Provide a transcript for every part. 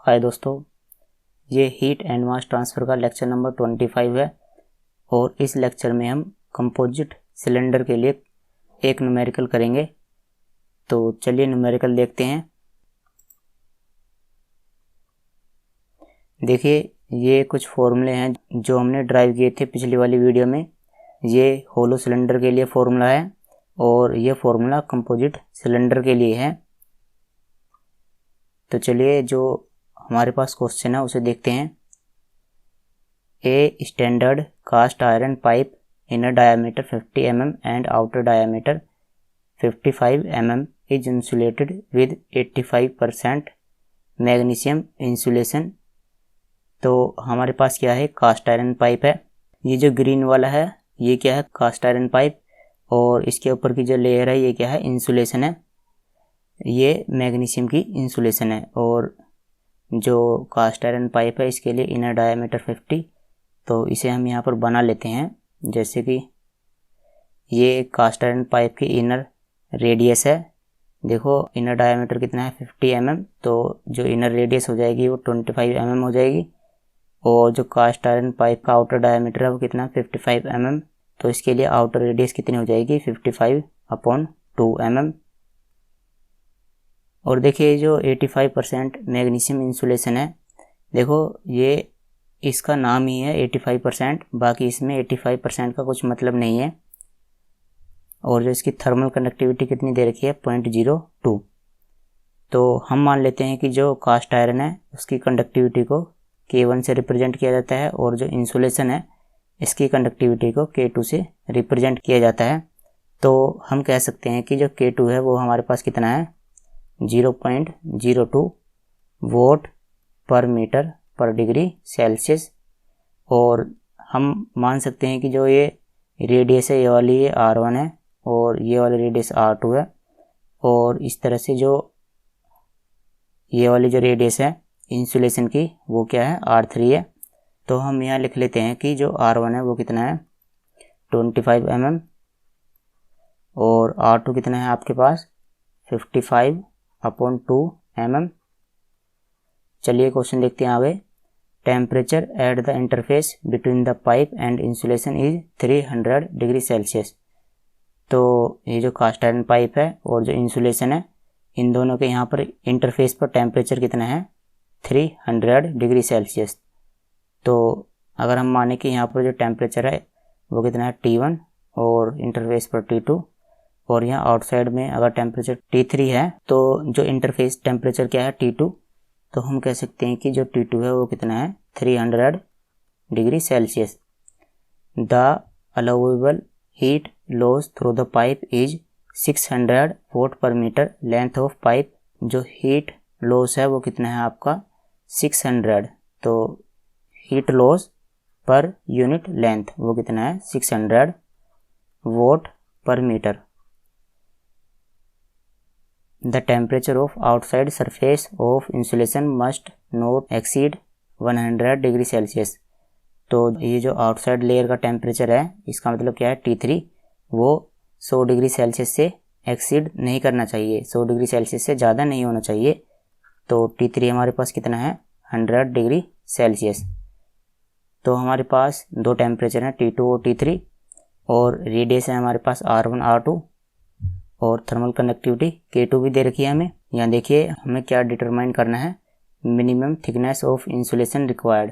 हाय दोस्तों, ये heat and mass transfer का लेक्चर नंबर 25 है और इस लेक्चर में हम कंपोजिट सिलेंडर के लिए एक न्यूमेरिकल करेंगे। तो चलिए न्यूमेरिकल देखते हैं। देखिए, ये कुछ फॉर्मूले हैं जो हमने ड्राइव किए थे पिछली वाली वीडियो में। ये होलो सिलेंडर के लिए फॉर्मूला है और ये फॉर्मूला कंपोजिट सिलेंडर के लिए है। तो चलिए जो हमारे पास क्वेश्चन है उसे देखते हैं। A standard cast iron pipe inner diameter 50 mm and outer diameter 55 mm is insulated with 85% magnesium insulation. तो हमारे पास क्या है, कास्ट आयरन पाइप है। ये जो ग्रीन वाला है ये क्या है, कास्ट आयरन पाइप, और इसके ऊपर की जो लेयर है ये क्या है, इंसुलेशन है। ये मैग्नीशियम की इंसुलेशन है। और जो कास्ट आयरन पाइप है इसके लिए इनर डायमीटर 50, तो इसे हम यहाँ पर बना लेते हैं। जैसे कि ये कास्ट आयरन पाइप की इनर रेडियस है। देखो इनर डायमीटर कितना है, 50 mm, तो जो इनर रेडियस हो जाएगी वो 25 mm हो जाएगी। और जो कास्ट आयरन पाइप का आउटर डायमीटर है वो कितना, 55 mm, तो इसके लिए आउटर रेडियस कितनी हो जाएगी, 55/2 mm। और देखिए जो 85% मैग्नीशियम इंसुलेशन है, देखो ये इसका नाम ही है 85%, बाकी इसमें 85% का कुछ मतलब नहीं है। और जो इसकी थर्मल कंडक्टिविटी कितनी दे रखी है, 0.02। तो हम मान लेते हैं कि जो कास्ट आयरन है उसकी कंडक्टिविटी को K1 से रिप्रेजेंट किया जाता है और जो इंसुलेशन है इसकी कंडक्टिविटी को K2 से रिप्रेजेंट किया जाता है। तो हम कह सकते हैं कि जो K2 है वो हमारे पास कितना है, 0.02 वोट पर मीटर पर डिग्री सेल्सियस। और हम मान सकते हैं कि जो ये रेडियस है ये वाली ये R1 है और ये वाली रेडियस R2 है। और इस तरह से जो ये वाली जो रेडियस है इंसुलेशन की वो क्या है, R3 है। तो हम यहाँ लिख लेते हैं कि जो R1 है वो कितना है, 25 mm, और R2 कितना है आपके पास, 55/2 mm। चलिए क्वेश्चन देखते हैं आगे। Temperature at the interface between the pipe and insulation is 300 degree Celsius. तो ये जो कास्ट आयरन पाइप है और जो इंसुलेशन है, इन दोनों के यहाँ पर इंटरफेस पर टेम्परेचर कितना है, 300 डिग्री सेल्सियस। तो अगर हम माने कि यहाँ पर जो टेम्परेचर है वो कितना है, T1, और इंटरफेस पर T2, और यहाँ आउटसाइड में अगर टेम्परेचर T3 है तो जो इंटरफेस टेम्परेचर क्या है, T2। तो हम कह सकते हैं कि जो T2 है वो कितना है, 300 degree Celsius. The allowable heat loss through the pipe is 600 vote पर मीटर लेंथ ऑफ पाइप। जो हीट लॉस है वो कितना है आपका, 600। तो heat loss per unit length वो कितना है, 600 वोट पर metre. The temperature of outside surface of insulation must not exceed 100 degree Celsius. तो ये जो आउटसाइड लेयर का टेम्परेचर है इसका मतलब क्या है, T3, वो 100 डिग्री सेल्सियस से एक्सीड नहीं करना चाहिए, 100 डिग्री सेल्सियस से ज़्यादा नहीं होना चाहिए। तो T3 हमारे पास कितना है, 100 डिग्री सेल्सियस। तो हमारे पास दो टेम्परेचर हैं, T2 और T3, और रेडियस है हमारे पास R1 R2, और थर्मल कंडक्टिविटी K2 भी दे रखी है हमें। यहाँ देखिए हमें क्या डिटरमाइन करना है, minimum thickness of insulation required.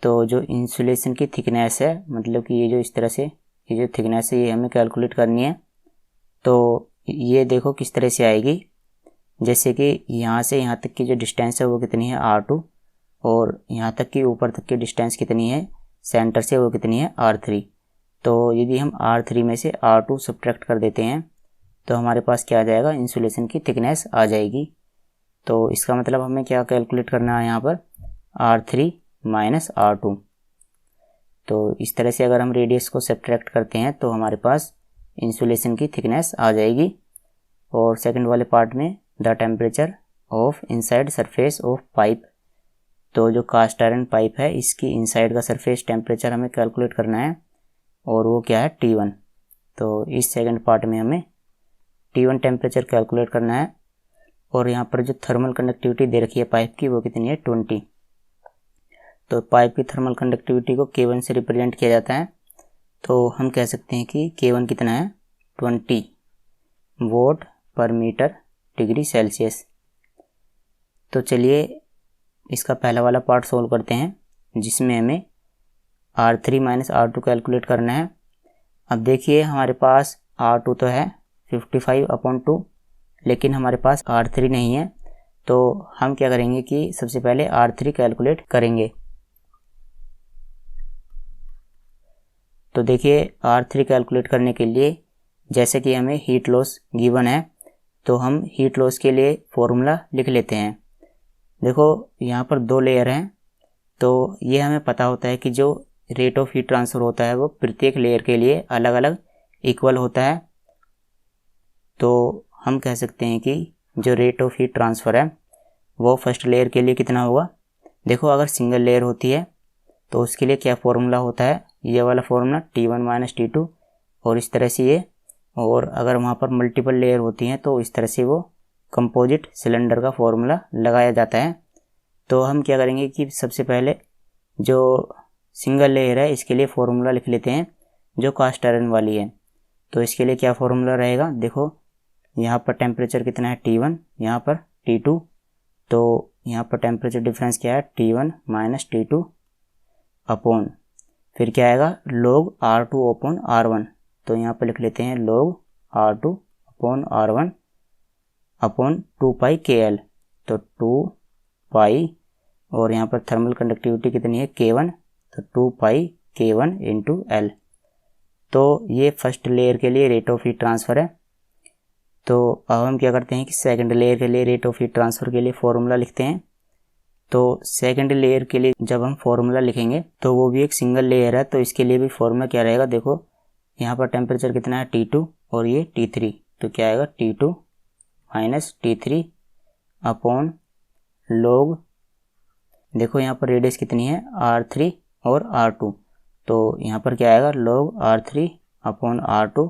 तो जो इंसुलेशन की थिकनेस है, मतलब कि ये जो इस तरह से ये जो थिकनेस है ये हमें कैलकुलेट करनी है। तो ये देखो किस तरह से आएगी, जैसे कि यहाँ से यहाँ तक की जो डिस्टेंस है वो कितनी है, R2, और यहाँ तक की ऊपर तक की डिस्टेंस कितनी है सेंटर से, वो कितनी है, R3। तो यदि हम R3 में से R2 सब्ट्रैक्ट कर देते हैं तो हमारे पास क्या आ जाएगा, इंसुलेशन की थिकनेस आ जाएगी। तो इसका मतलब हमें क्या कैलकुलेट करना है यहाँ पर, R3 - R2। तो इस तरह से अगर हम रेडियस को सब्ट्रैक्ट करते हैं तो हमारे पास इंसुलेशन की थिकनेस आ जाएगी। और सेकंड वाले पार्ट में the temperature of inside surface of pipe. तो जो कास्ट आयरन पाइप है इसकी इनसाइड का सरफेस टेम्परेचर हमें कैलकुलेट करना है, और वो क्या है, T1। तो इस सेकंड पार्ट में हमें T1 टेम्परेचर कैलकुलेट करना है। और यहाँ पर जो थर्मल कंडक्टिविटी दे रखी है पाइप की वो कितनी है 20। तो पाइप की थर्मल कंडक्टिविटी को K1 से रिप्रेजेंट किया जाता है। तो हम कह सकते हैं कि K1 कितना है 20 वोट पर मीटर डिग्री सेल्सियस। तो चलिए इसका पहला वाला पार्ट सोल्व करते हैं, जिसमें हमें R3 माइनस R2 कैलकुलेट करना है। अब देखिए हमारे पास R2 तो है 55/2, लेकिन हमारे पास R3 नहीं है। तो हम क्या करेंगे कि सबसे पहले R3 कैलकुलेट करेंगे। तो देखिए R3 कैलकुलेट करने के लिए जैसे कि हमें हीट लॉस गिवन है, तो हम हीट लॉस के लिए फॉर्मूला लिख लेते हैं। देखो यहाँ पर 2 लेयर हैं, तो ये हमें पता होता है कि जो रेट ऑफ हीट ट्रांसफ़र होता है वो प्रत्येक लेयर के लिए अलग अलग इक्वल होता है। तो हम कह सकते हैं कि जो रेट ऑफ हीट ट्रांसफ़र है वो फर्स्ट लेयर के लिए कितना होगा। देखो अगर सिंगल लेयर होती है तो उसके लिए क्या फॉर्मूला होता है, ये वाला फॉर्मूला T1 माइनस T2 और इस तरह से ये। और अगर वहाँ पर मल्टीपल लेयर होती हैं तो इस तरह से वो कंपोजिट सिलेंडर का फॉर्मूला लगाया जाता है। तो हम क्या करेंगे कि सबसे पहले जो सिंगल लेयर है इसके लिए फॉर्मूला लिख लेते हैं जो कास्ट आयरन वाली है। तो इसके लिए क्या फॉर्मूला रहेगा, देखो यहाँ पर टेम्परेचर कितना है T1, यहाँ पर T2। तो यहाँ पर टेम्परेचर डिफरेंस क्या है T1 माइनस T2 अपॉन फिर क्या आएगा log R2 अपॉन R1। तो यहाँ पर लिख लेते हैं log R2 upon R1 upon 2 पाई KL। तो 2 पाई और यहाँ पर थर्मल कंडक्टिविटी कितनी है K1, तो 2 पाई K1 इंटू L। तो ये फर्स्ट लेयर के लिए रेट ऑफ हीट ट्रांसफ़र है। तो अब हम क्या करते हैं कि सेकंड लेयर के लिए रेट ऑफ हीट ट्रांसफ़र के लिए फॉर्मूला लिखते हैं। तो सेकंड लेयर के लिए जब हम फॉर्मूला लिखेंगे तो वो भी एक सिंगल लेयर है, तो इसके लिए भी फॉर्मूला क्या रहेगा, देखो यहाँ पर टेम्परेचर कितना है T2 और ये T3। तो क्या आएगा T2 minus T3 upon log, देखो यहाँ पर रेडियस कितनी है R3 और R2। तो यहाँ पर क्या आएगा log R3 upon R2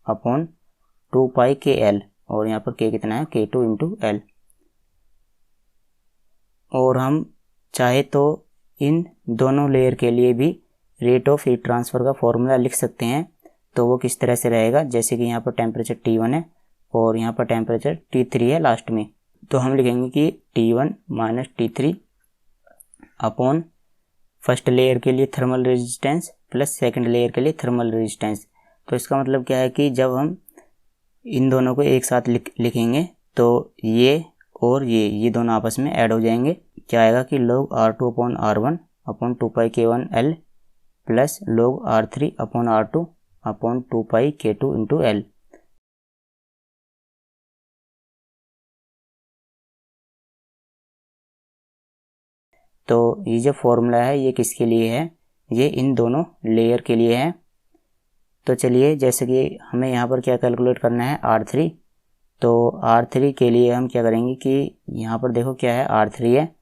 upon 2 पाई KL और यहाँ पर K कितना है K2 इंटू L। और हम चाहे तो इन दोनों लेयर के लिए भी रेट ऑफ हीट ट्रांसफ़र का फॉर्मूला लिख सकते हैं। तो वो किस तरह से रहेगा, जैसे कि यहाँ पर टेम्परेचर T1 है और यहाँ पर टेम्परेचर T3 है लास्ट में। तो हम लिखेंगे कि T1 minus T3 upon first layer के लिए thermal resistance plus second layer के लिए थर्मल रेजिस्टेंस। तो इसका मतलब क्या है कि जब हम इन दोनों को एक साथ लिखेंगे तो ये और ये दोनों आपस में ऐड हो जाएंगे। क्या आएगा कि log R2 upon R1 upon 2 पाई K1 L plus log R3 upon R2 upon 2 pi K2 into L। तो ये जो फॉर्मूला है ये किसके लिए है, ये इन दोनों लेयर के लिए है। तो चलिए जैसे कि हमें यहाँ पर क्या कैलकुलेट करना है R3। तो R3 के लिए हम क्या करेंगे कि यहाँ पर देखो क्या है R3 है,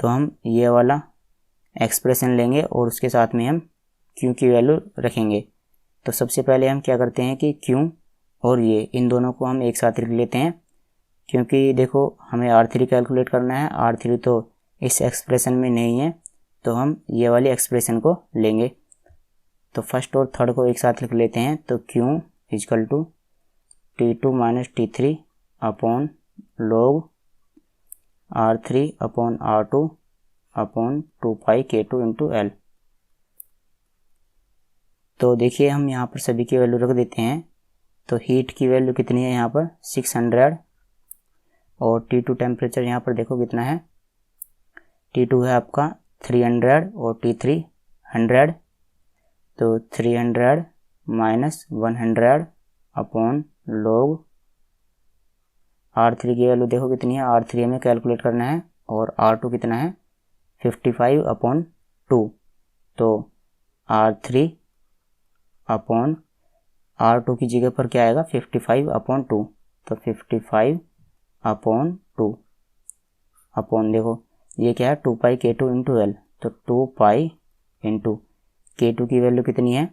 तो हम ये वाला एक्सप्रेशन लेंगे और उसके साथ में हम Q की वैल्यू रखेंगे। तो सबसे पहले हम क्या करते हैं कि Q और ये इन दोनों को हम एक साथ लिख लेते हैं, क्योंकि देखो हमें R3 कैलकुलेट करना है, R3 तो इस एक्सप्रेशन में नहीं है, तो हम ये वाली एक्सप्रेशन को लेंगे। तो फर्स्ट और थर्ड को एक साथ लिख लेते हैं। तो Q equal to T2 minus T3 upon log R3 upon R2 upon 2 pi K2 into L। तो देखिए हम यहाँ पर सभी की वैल्यू रख देते हैं। तो हीट की वैल्यू कितनी है यहाँ पर 600 और T2 टेम्परेचर यहाँ पर देखो कितना है, T2 है आपका 300 और T3 100। तो 300 माइनस 100 अपॉन log R3 की वैल्यू देखो कितनी है, R3 हमें कैलकुलेट करना है और R2 कितना है 55/2। तो R3 अपॉन R2 की जगह पर क्या आएगा 55/2। तो 55/2 अपॉन देखो ये क्या है 2 पाई K2 इंटू L। तो 2 पाई इंटू K2 की वैल्यू कितनी है,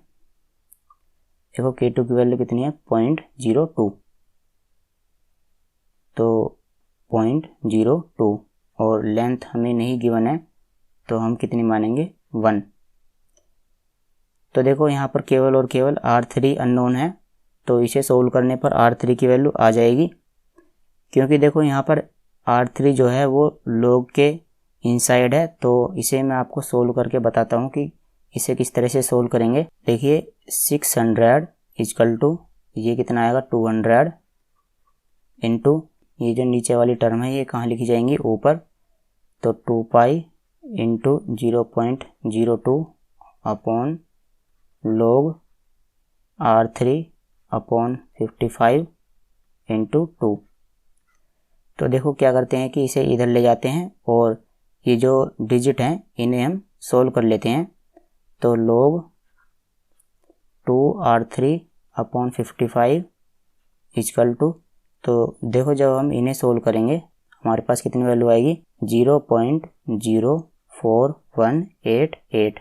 देखो K2 की वैल्यू कितनी है 0.02। तो 0.02 और लेंथ हमें नहीं गिवन है तो हम कितनी मानेंगे 1। तो देखो यहाँ पर केवल और केवल R3 अननोन है, तो इसे सोल्व करने पर R3 की वैल्यू आ जाएगी, क्योंकि देखो यहाँ पर R3 जो है वो log के इनसाइड है। तो इसे मैं आपको सोल्व करके बताता हूँ कि इसे किस तरह से सोल्व करेंगे। देखिए 600 इक्वल टू ये कितना आएगा 200 इंटू ये जो नीचे वाली टर्म है ये कहाँ लिखी जाएंगी ऊपर, तो 2 pi into 0.02 upon log R3 upon 55 into 2। तो देखो क्या करते हैं कि इसे इधर ले जाते हैं और ये जो डिजिट हैं इन्हें हम सोल्व कर लेते हैं। तो log 2R3 upon 55 equal to, तो देखो जब हम इन्हें सोल्व करेंगे हमारे पास कितनी वैल्यू आएगी 0.04188।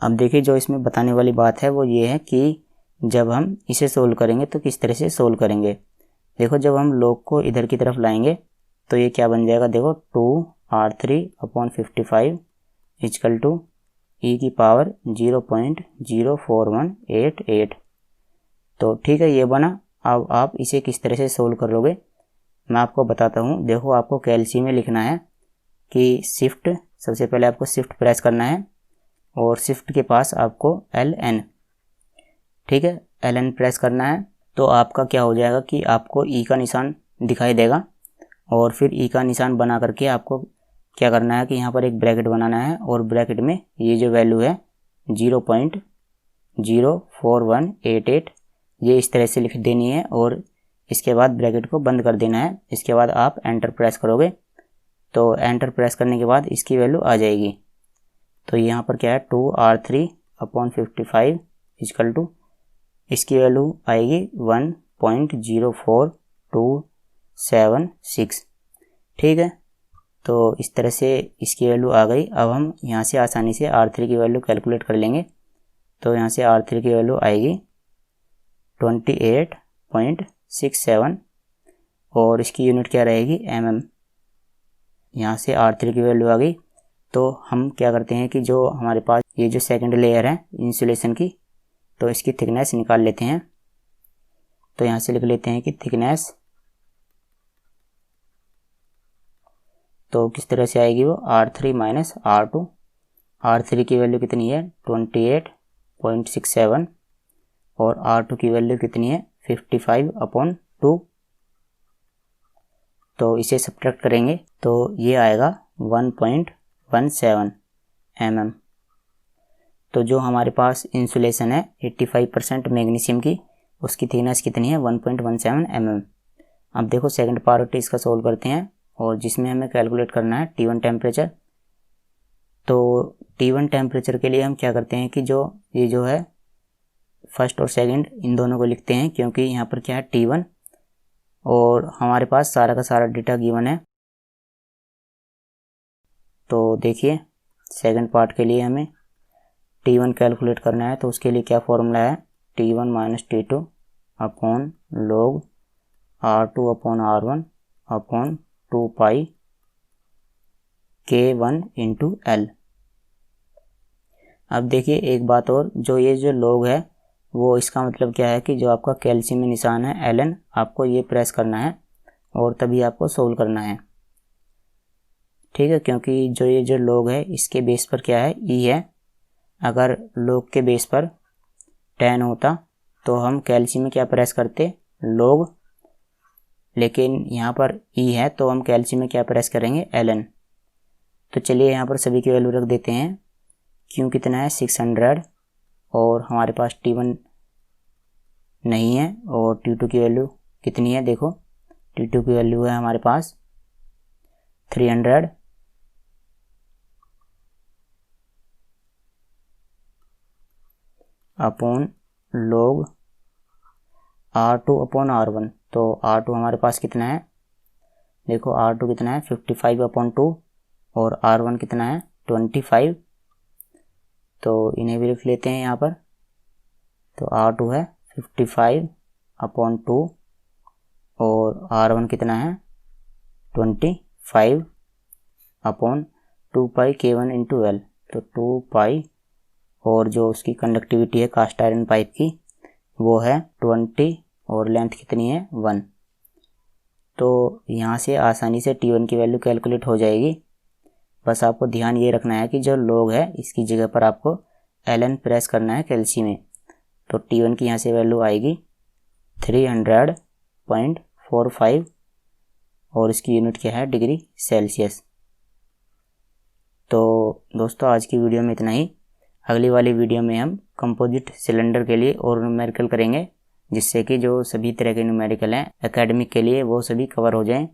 अब देखिए जो इसमें बताने वाली बात है वो ये है कि जब हम इसे सोल्व करेंगे तो किस तरह से सोल्व करेंगे। देखो जब हम log को इधर की तरफ लाएंगे तो ये क्या बन जाएगा, देखो 2R3 upon 55 equal to e की पावर 0.04188। तो ठीक है ये बना। अब आप इसे किस तरह से सोल्व कर लोगे मैं आपको बताता हूँ। देखो आपको कैलसी में लिखना है कि शिफ्ट, सबसे पहले आपको शिफ्ट प्रेस करना है और शिफ्ट के पास आपको LN, ठीक है LN प्रेस करना है। तो आपका क्या हो जाएगा कि आपको ई का निशान दिखाई देगा और फिर ई का निशान बना करके आपको क्या करना है कि यहाँ पर एक ब्रैकेट बनाना है और ब्रैकेट में ये जो वैल्यू है 0.04188 ये इस तरह से लिख देनी है और इसके बाद ब्रैकेट को बंद कर देना है। इसके बाद आप एंटर प्रेस करोगे तो एंटर प्रेस करने के बाद इसकी वैल्यू आ जाएगी। तो यहाँ पर क्या है 2R3 अपॉन 55 इक्वल टू इसकी वैल्यू आएगी 1.04276, ठीक है। तो इस तरह से इसकी वैल्यू आ गई। अब हम यहाँ से आसानी से R3 की वैल्यू कैलकुलेट कर लेंगे। तो यहाँ से R3 की वैल्यू आएगी 28.67 और इसकी यूनिट क्या रहेगी mm। यहाँ से R3 की वैल्यू आ गई। तो हम क्या करते हैं कि जो हमारे पास ये जो सेकंड लेयर है इंसुलेशन की, तो इसकी थिकनेस निकाल लेते हैं। तो यहाँ से लिख लेते हैं कि थिकनेस, तो किस तरह से आएगी वो R3 माइनस R2। R3 की वैल्यू कितनी है 28.67 और R2 की वैल्यू कितनी है 55/2। तो इसे सब्ट्रैक्ट करेंगे तो ये आएगा 1.17 mm। तो जो हमारे पास इंसुलेशन है 85% मैग्नीशियम की, उसकी थिकनेस कितनी है 1.17 mm। अब देखो सेकंड पार्ट इसका सोल्व करते हैं और जिसमें हमें कैलकुलेट करना है T1 टेम्परेचर। तो T1 टेम्परेचर के लिए हम क्या करते हैं कि जो ये जो है फर्स्ट और सेकंड इन दोनों को लिखते हैं, क्योंकि यहाँ पर क्या है T1 और हमारे पास सारा का सारा डेटा गिवन है। तो देखिए सेकंड पार्ट के लिए हमें T1 कैलकुलेट करना है, तो उसके लिए क्या फॉर्मूला है T1 minus T2 upon log R2 upon R1 upon 2 पाई K1 इंटू L। अब देखिए एक बात और, जो ये जो log है वो इसका मतलब क्या है कि जो आपका कैल्शियम में निशान है LN, आपको ये प्रेस करना है और तभी आपको सोल्व करना है, ठीक है। क्योंकि जो ये जो log है इसके बेस पर क्या है E है। अगर log के बेस पर 10 होता तो हम कैल्शियम में क्या प्रेस करते log, लेकिन यहाँ पर E है तो हम कैल्शियम में क्या प्रेस करेंगे LN। तो चलिए यहाँ पर सभी की वैल्यू रख देते हैं। Q कितना है 600 और हमारे पास T1 नहीं है और T2 की वैल्यू कितनी है, देखो T2 की वैल्यू है हमारे पास 300 upon log R2 upon R1। तो R2 हमारे पास कितना है, देखो R2 कितना है 55/2 और R1 कितना है 25। तो इन्हें भी लिख लेते हैं यहाँ पर। तो R2 है 55/2 और R1 कितना है 25 अपॉन 2 पाई K1 इंटू L। तो 2 पाई और जो उसकी कंडक्टिविटी है कास्ट आयरन पाइप की वो है 20 और लेंथ कितनी है 1। तो यहाँ से आसानी से T1 की वैल्यू कैलकुलेट हो जाएगी। बस आपको ध्यान ये रखना है कि जो log है इसकी जगह पर आपको ln प्रेस करना है कैल्सी में। तो T1 की यहाँ से वैल्यू आएगी 300.45 और इसकी यूनिट क्या है डिग्री सेल्सियस। तो दोस्तों आज की वीडियो में इतना ही। अगली वाली वीडियो में हम कंपोजिट सिलेंडर के लिए और न्यूमेरिकल करेंगे, जिससे कि जो सभी तरह के न्यूमेरिकल हैं एकेडमिक के लिए वो सभी कवर हो जाएं।